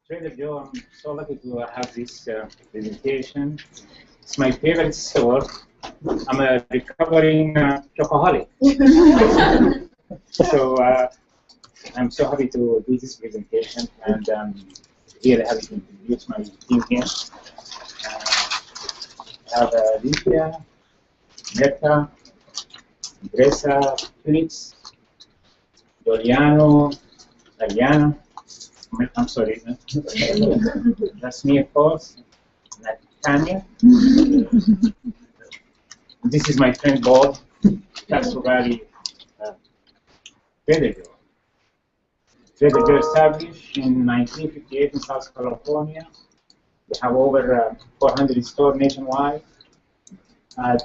Trader Joe, I'm so lucky to have this presentation. It's my favorite store. I'm a recovering chocoholic. So I'm so happy to do this presentation, and really happy to introduce my team here. I have Lydia, Meta, Andresa, Felix, Doriano, Ariana. I'm sorry, that's me, of course. Tanya. This is my friend Bob, Castro Valley Trader Joe. Trader Joe established in 1958 in South California. They have over 400 stores nationwide.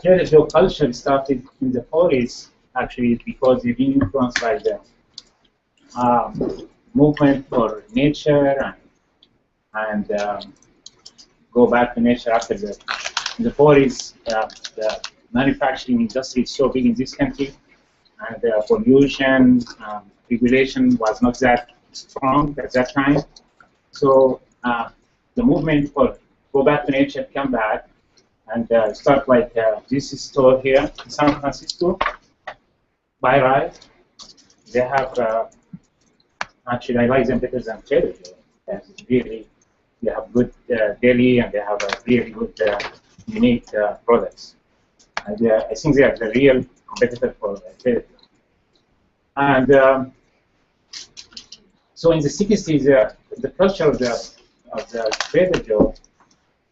Trader Joe culture started in the 40s, actually, because they've been influenced by the movement for nature and go back to nature after in the 40s. The manufacturing industry is so big in this country, and the pollution regulation was not that strong at that time. So the movement for go back to nature came back and start like this store here in San Francisco, Buy Right. They have actually, I like them better than Trader Joe. Really, they have good deli, and they have a really good, unique products. And I think they are the real competitor for Trader Joe. And so in the 60s, the culture of the Trader Joe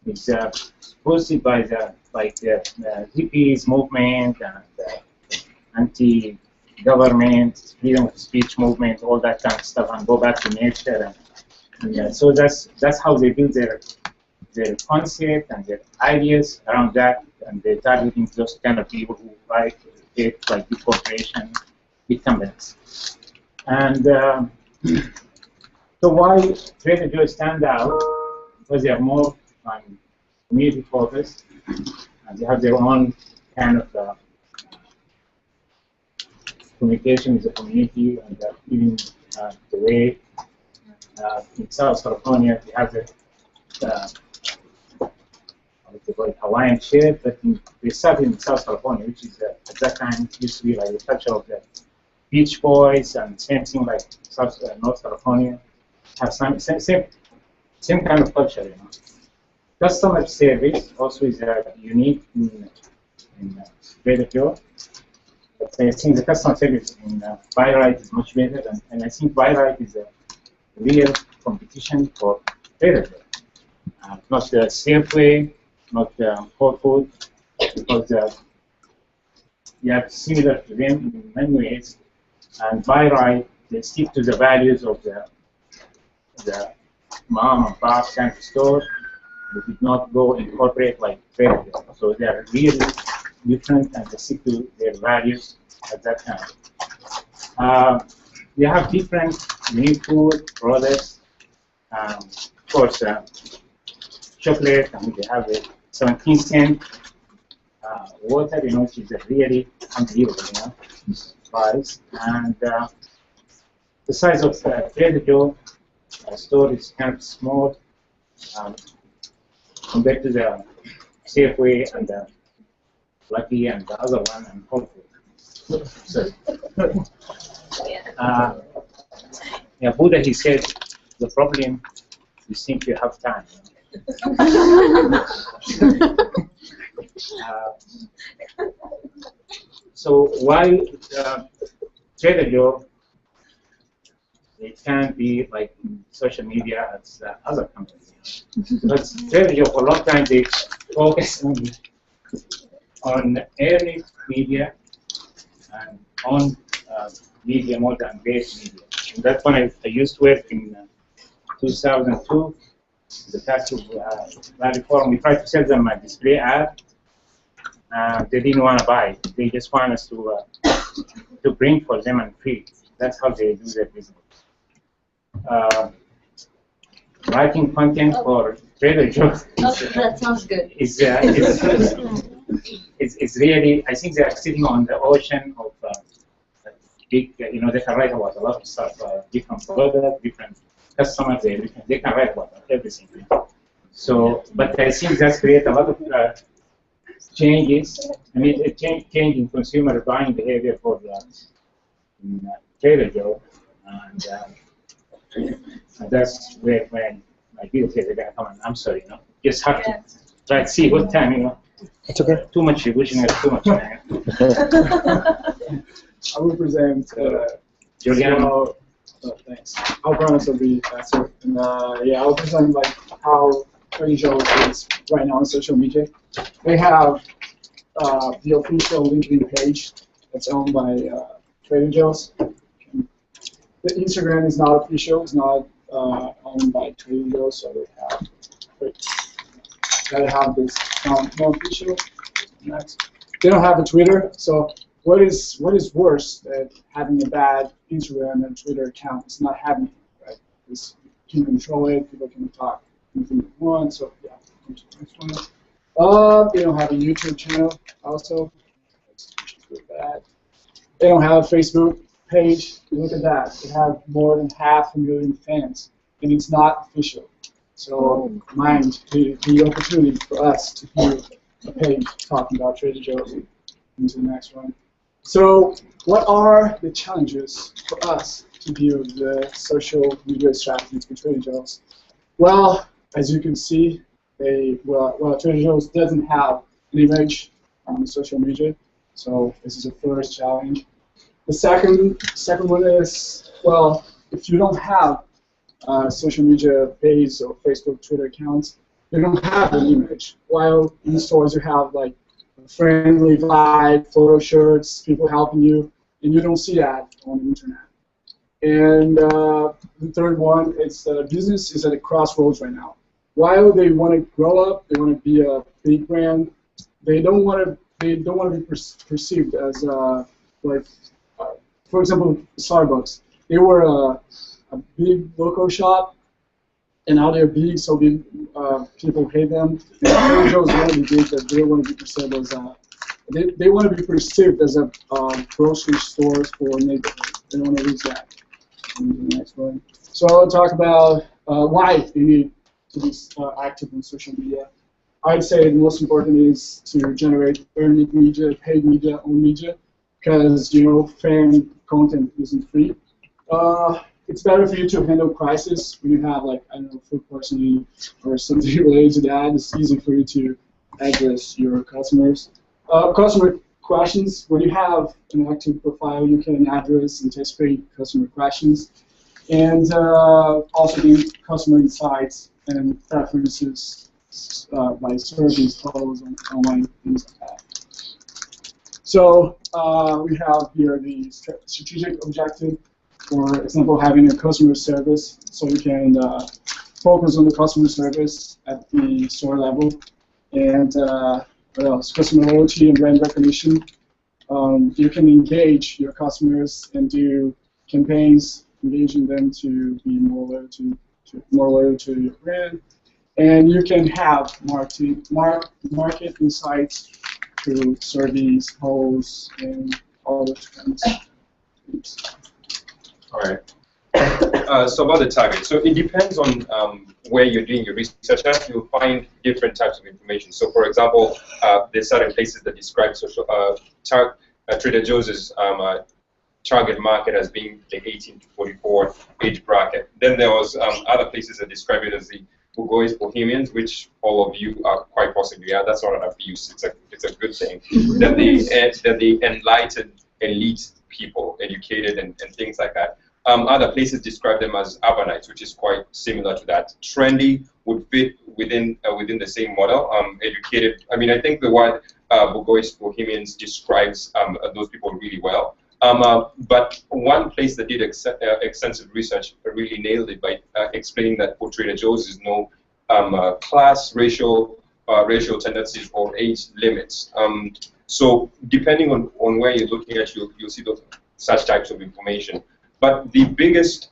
is boosted by the hippies movement and anti-government, freedom of speech movement, all that kind of stuff, and go back to nature. And so that's how they build their concept and their ideas around that, and they're targeting those kind of people who like big corporation, big companies. And so why Trader Joe stand out? Because they are more community focused, and they have their own kind of communication with the community, and even the way in South California we have the Hawaiian shirt, but they started in South California, which is at that time used to be like the culture of the Beach Boys, and same thing like North California have same kind of culture, you know. Customer service also is unique in Trader Joe. But I think the customer service in Buy Right is much better, and I think Buy Right is a real competition for Trader Joe. Not Safeway, not Whole Foods, because they are similar to them in many ways. And Buy Right, they stick to the values of the mom and pop kind of store. They did not go incorporate like Trader Joe. So they are really different, and they stick to their values at that time. They have different new food products. Of course, chocolate, and they have a 17-cent water, you know, which is a really unbelievable, you know, price. And the size of Trader Joe store is kind of small compared to the Safeway and the Lucky and the other one and Whole Foods. So, yeah, Buddha, he said, the problem is think you have time. So why Trader Joe? It can't be like social media as other companies. Because Trader Joe, for a long time, they focus on early media and on media more than base media. And that's when I used to work in 2002, the Castro Valley Forum. We tried to sell them a display ad. They didn't want to buy it. They just want us to bring for them and free. That's how they do their business. Writing content for Trader Joe. That sounds good. It's really, I think they are sitting on the ocean of big, you know, they can write about a lot of stuff, different products, different customers, they can write about everything. So, but I think that's create a lot of changes. I mean, a change in consumer buying behavior for the Trader Joe, and that's where when my bill says they're gonna come. And I'm sorry, just have to try to see what time, It's okay. Too much visionary, too much. I will present. Julian. Thanks. I'll promise it'll be faster. And yeah, I'll present like how Trader Joe is right now on social media. They have the official LinkedIn page that's owned by Trader Joe's. The Instagram is not official; it's not owned by Trader Joe's, so they have this non-official. Next, they don't have a Twitter, so. What is worse than having a bad Instagram and Twitter account? It's not having it, right? Because you can control it, people can talk anything they want, so yeah. Next one. They don't have a YouTube channel also. It's bad. They don't have a Facebook page. Look at that. They have more than 500,000 fans, and it's not official. So mind the opportunity for us to do a page talking about Trader Joe's. Into the next one. So what are the challenges for us to build the social media strategies for Trader Joe's? Well, as you can see, Trader Joe's doesn't have an image on social media, so this is the first challenge. The second one is, well, if you don't have social media page or Facebook, Twitter accounts, you don't have an image. While in stores you have like friendly vibe, photo shirts, people helping you, and you don't see that on the internet. And the third one is business is at a crossroads right now. While they want to grow up, they want to be a big brand. They don't want to be perceived as for example, Starbucks. They were a big local shop, and now they're big, so big, people hate them. Trader Joe's want to be big, that they want to be perceived as they want to be perceived as a grocery store for neighborhood. They don't want to lose that. And the next one. So I'll talk about why they need to be active on social media. I'd say the most important is to generate earned media, paid media, owned media, because fan content isn't free. It's better for you to handle crisis when you have, like, I don't know, food poisoning or something related to that. It's easy for you to address your customers. Customer questions, when you have an active profile, you can address, anticipate customer questions, and also the customer insights and preferences by surveys, polls, and online things like that. So we have here the strategic objective. For example, having a customer service, so you can focus on the customer service at the store level. And what else? Customer loyalty and brand recognition. You can engage your customers and do campaigns, engaging them to be more loyal to your brand. And you can have market insights through surveys, polls, and all those kinds of things. All right. So about the target. So it depends on where you're doing your research at. You'll find different types of information. So for example, there's certain places that describe Trader Joe's target market as being the 18 to 44 age bracket. Then there was other places that describe it as the Bugoy's Bohemians, which all of you are quite possibly are. That's not an abuse. It's a good thing. That the enlightened elite people, educated and things like that. Other places describe them as urbanites, which is quite similar to that. Trendy would fit within the same model. Educated, I mean, I think the word Bugoy's Bohemians describes those people really well. But one place that did extensive research really nailed it by explaining that for Trader Joe's is no class, racial tendencies or age limits. So depending on where you're looking at, you'll see such types of information. But the biggest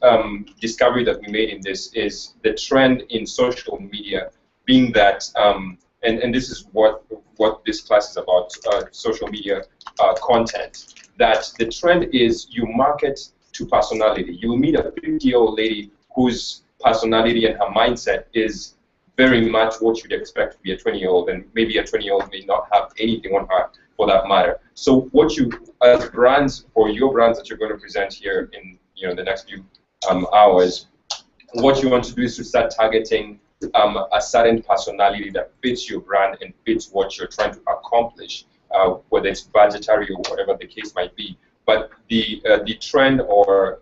discovery that we made in this is the trend in social media being that, and this is what this class is about, social media content, that the trend is you market to personality. You'll meet a 50-year-old lady whose personality and her mindset is very much what you'd expect to be a 20-year-old, and maybe a 20-year-old may not have anything on her for that matter. So what you, as brands, for your brands that you're going to present here in the next few hours, what you want to do is to start targeting a certain personality that fits your brand and fits what you're trying to accomplish, whether it's budgetary or whatever the case might be. But the trend or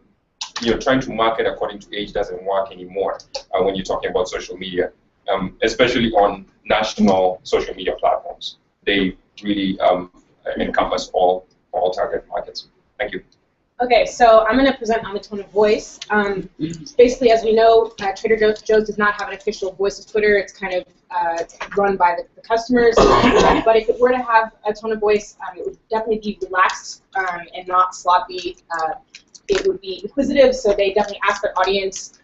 trying to market according to age doesn't work anymore when you're talking about social media, especially on national social media platforms. They really encompass all target markets. Thank you. Okay, so I'm going to present on the tone of voice. Basically, as we know, Trader Joe's does not have an official voice of Twitter. It's kind of run by the customers. But if it were to have a tone of voice, it would definitely be relaxed and not sloppy. It would be inquisitive, so they definitely ask their audience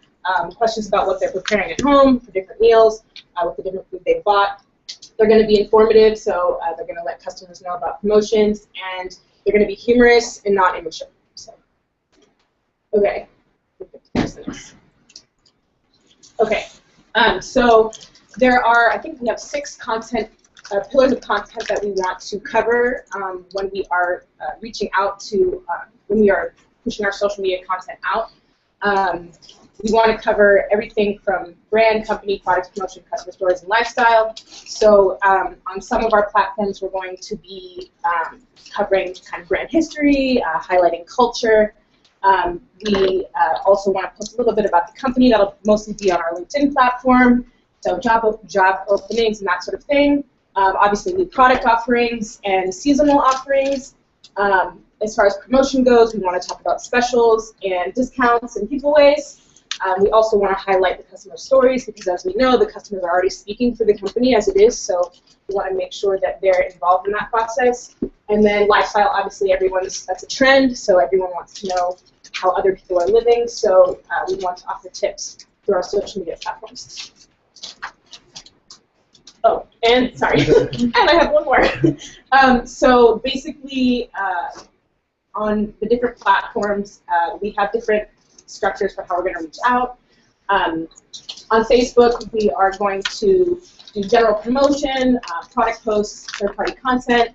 questions about what they're preparing at home for different meals, what the different food they've bought. They're going to be informative, so they're going to let customers know about promotions, and they're going to be humorous and not immature. So, okay. Okay. So there are, I think we have 6 pillars of content that we want to cover when we are reaching out to, when we are pushing our social media content out. We want to cover everything from brand, company, product promotion, customer stories, and lifestyle. So on some of our platforms, we're going to be covering kind of brand history, highlighting culture. We also want to post a little bit about the company. That'll mostly be on our LinkedIn platform, so job openings and that sort of thing. Obviously, new product offerings and seasonal offerings. As far as promotion goes, we want to talk about specials and discounts and giveaways. We also want to highlight the customer stories because, as we know, the customers are already speaking for the company as it is, so we want to make sure that they're involved in that process. And then lifestyle, obviously, that's a trend, so everyone wants to know how other people are living, so we want to offer tips through our social media platforms. Oh, and sorry, and I have one more. So basically, on the different platforms, we have different structures for how we're going to reach out. On Facebook, we are going to do general promotion, product posts, third-party content.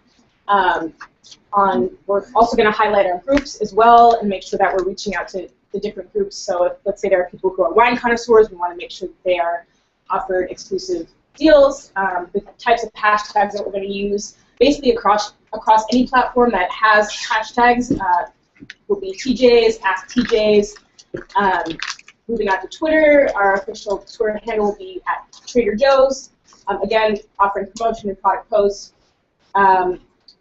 We're also going to highlight our groups as well and make sure that we're reaching out to the different groups. So if, let's say there are people who are wine connoisseurs, we want to make sure that they are offered exclusive deals. The types of hashtags that we're going to use, basically across any platform that has hashtags, will be TJs, Ask TJs. Moving on to Twitter, our official Twitter handle will be at Trader Joe's. Again, offering promotion and product posts.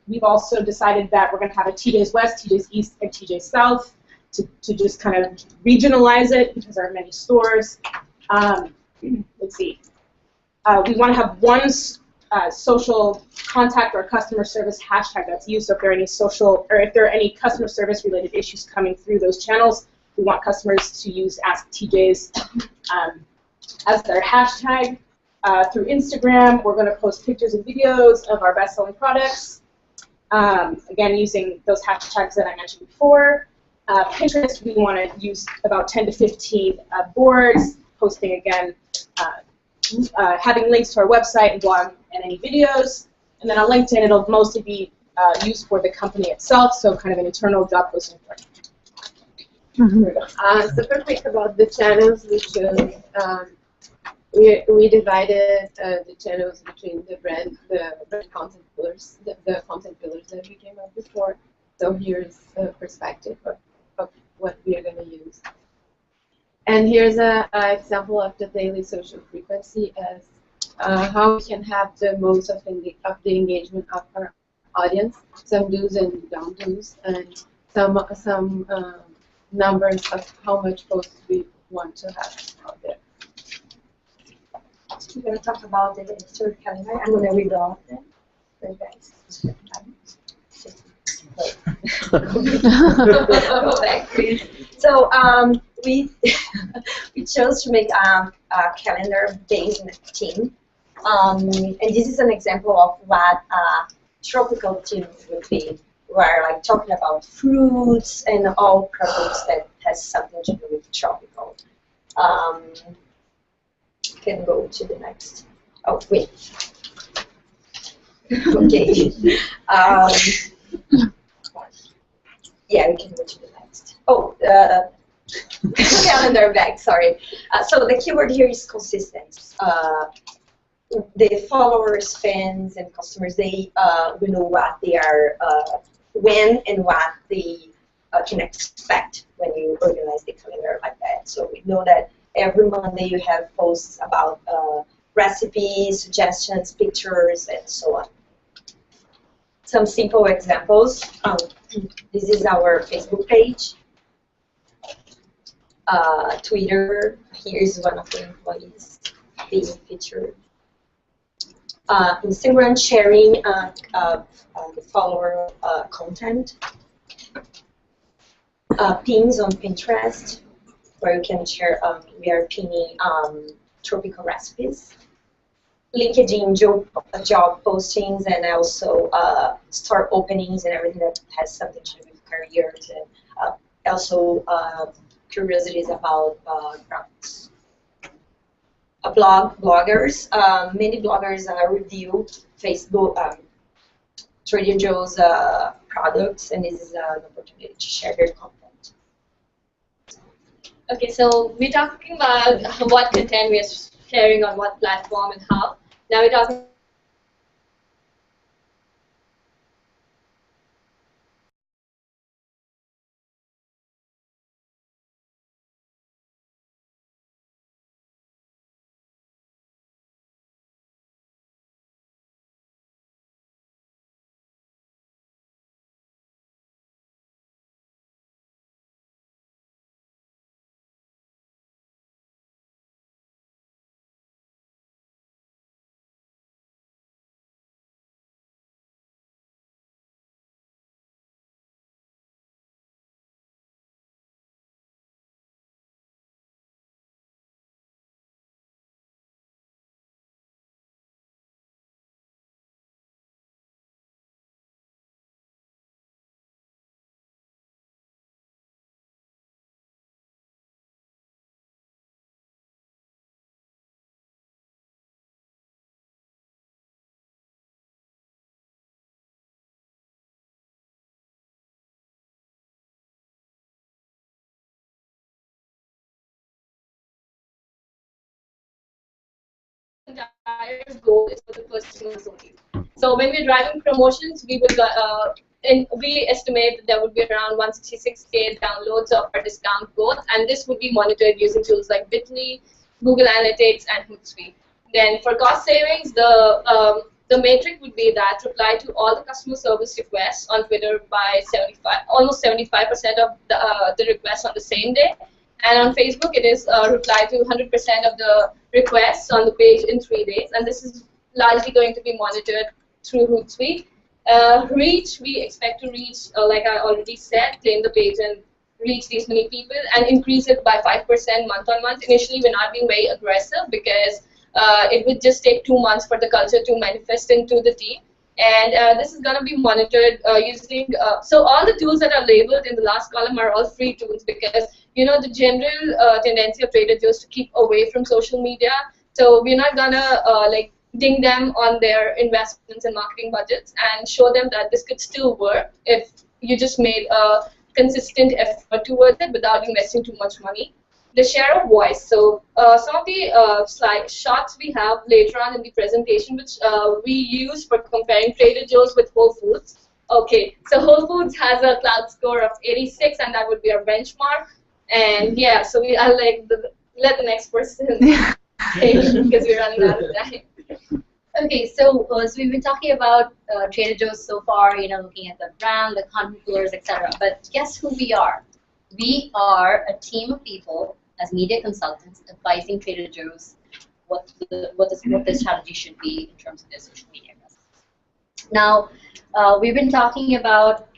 We've also decided that we're going to have a TJ's West, TJ's East, and TJ's South to just kind of regionalize it because there are many stores. Let's see. We want to have one social contact or customer service hashtag that's used. So if there are any if there are any customer service related issues coming through those channels, we want customers to use Ask TJ's as their hashtag. Through Instagram, we're going to post pictures and videos of our best-selling products. Again, using those hashtags that I mentioned before. Pinterest, we want to use about 10 to 15 boards, posting again, having links to our website and blog and any videos. And then on LinkedIn, it'll mostly be used for the company itself, so kind of an internal job posting for it. Super quick about the channels, which we divided the channels between the brand content pillars, the content pillars that we came up before. So here's a perspective of what we are going to use. And here's an example of the daily social frequency as how we can have the most of the engagement of our audience, some do's and don't do's, and some numbers of how much posts we want to have out there. We're going to talk about the third calendar. I'm going to read all of them for you guys. Go back, please. So we chose to make a calendar-based theme, and this is an example of what a tropical theme would be. We're like talking about fruits and all products that has something to do with tropical. Can go to the next. Oh, wait. Okay. Yeah, we can go to the next. Oh, calendar back, sorry. So the keyword here is consistent. The followers, fans, and customers, they will know what they are, when and what they can expect when you organize the calendar like that. So we know that every Monday you have posts about recipes, suggestions, pictures, and so on. Some simple examples. This is our Facebook page. Twitter, here's one of the employees being featured. Instagram, sharing the follower content. Pins on Pinterest, where you can share, we are pinning tropical recipes. LinkedIn job postings, and also store openings and everything that has something to do with careers, and also curiosities about products. Bloggers, many bloggers review Facebook, Trader Joe's products, and this is an opportunity to share their content. Okay, so we're talking about what content we are sharing on what platform and how. Now we're talking entire goal is for the customers only. So when we're driving promotions, we will and we estimate that there would be around 166K downloads of our discount code, and this would be monitored using tools like Bitly, Google Analytics, and Hootsuite. Then for cost savings, the metric would be that reply to all the customer service requests on Twitter by almost 75% of the requests on the same day. And on Facebook, it is reply to 100% of the requests on the page in 3 days. And this is largely going to be monitored through Hootsuite. Reach, we expect to reach, like I already said, claim the page and reach these many people and increase it by 5% month on month. Initially, we're not being very aggressive because it would just take 2 months for the culture to manifest into the team. And this is going to be monitored using, so all the tools that are labeled in the last column are all free tools because, you know, the general tendency of Trader Joe's to keep away from social media. So we're not going to like ding them on their investments and marketing budgets and show them that this could still work if you just made a consistent effort towards it without investing too much money. The share of voice. So some of the slide shots we have later on in the presentation, which we use for comparing Trader Joe's with Whole Foods. Okay, so Whole Foods has a cloud score of 86, and that would be our benchmark. And yeah, so we are like let the next person because we're running out of time. Okay, so we've been talking about Trader Joe's so far, you know, looking at the brand, the content pillars, etc. But guess who we are? We are a team of people as media consultants advising Trader Joe's what the strategy should be in terms of their social media presence. Now, we've been talking about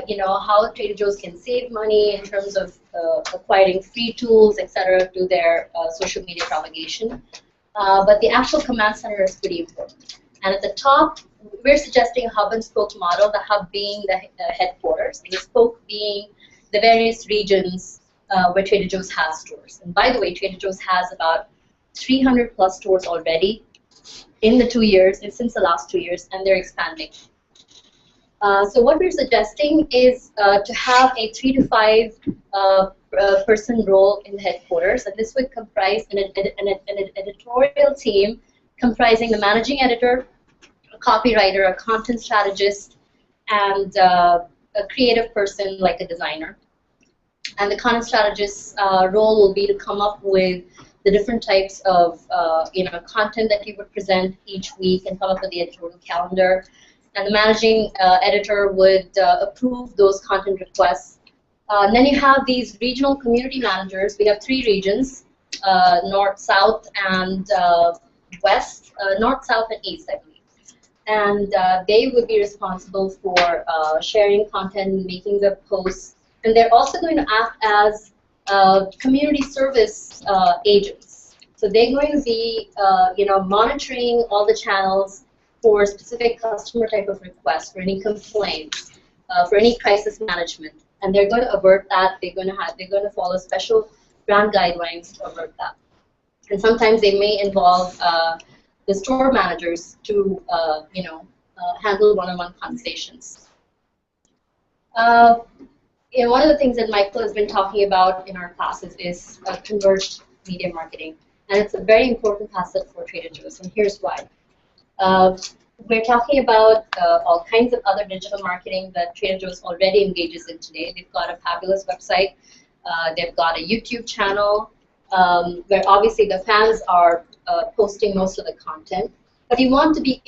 you know, how Trader Joe's can save money in terms of acquiring free tools, etc., to their social media propagation. But the actual command center is pretty important. And at the top, we're suggesting a hub and spoke model, the hub being the headquarters, the spoke being the various regions where Trader Joe's has stores. And by the way, Trader Joe's has about 300 plus stores already in the 2 years, since the last 2 years, and they're expanding. So what we're suggesting is to have a 3 to 5 person role in the headquarters, and this would comprise an editorial team comprising the managing editor, a copywriter, a content strategist, and a creative person like a designer. And the content strategist's role will be to come up with the different types of content that you would present each week and come up with the editorial calendar. And the managing editor would approve those content requests. And then you have these regional community managers. We have 3 regions, north, south, and west, north, south, and east, I believe. And they would be responsible for sharing content, making the posts. And they're also going to act as community service agents. So they're going to be, monitoring all the channels for specific customer type of requests, for any complaints, for any crisis management, and they're going to avert that. They're going to follow special brand guidelines to avert that. And sometimes they may involve the store managers to, handle one-on-one conversations. One of the things that Michael has been talking about in our classes is converged media marketing, and it's a very important facet for Trader Joe's, and here's why. We're talking about all kinds of other digital marketing that Trader Joe's already engages in today. They've got a fabulous website. They've got a YouTube channel where obviously the fans are posting most of the content. But you want to be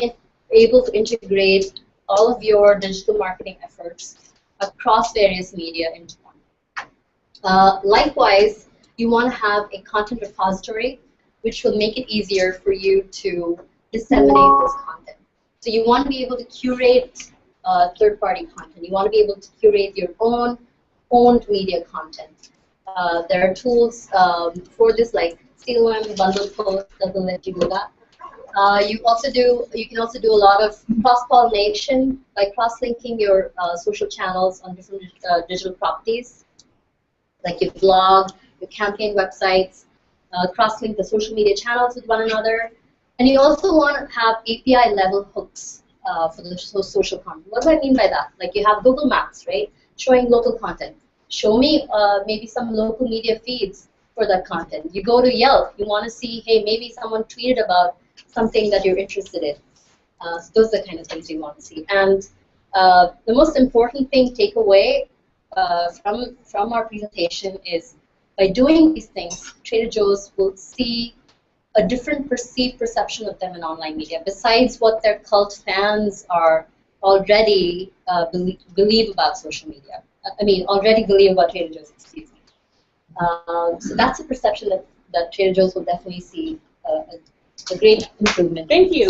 able to integrate all of your digital marketing efforts across various media into one. Likewise, you want to have a content repository which will make it easier for you to disseminate this content. So you want to be able to curate third-party content. You want to be able to curate your own owned media content. There are tools for this, like COM, bundle post, that will let you do that. You can also do a lot of cross-pollination by cross-linking your social channels on different digital properties, like your blog, your campaign websites, cross-link the social media channels with one another. And you also want to have API-level hooks for the social content. What do I mean by that? Like you have Google Maps, right, showing local content. Show me maybe some local media feeds for that content. You go to Yelp, you want to see, hey, maybe someone tweeted about something that you're interested in. So those are the kind of things you want to see. And the most important thing, take away from our presentation is by doing these things, Trader Joe's will see a different perceived perception of them in online media, besides what their cult fans are already believe about social media. Already believe about Trader Joe's, excuse me. So that's a perception that Trader Joe's will definitely see a great improvement. Thank you.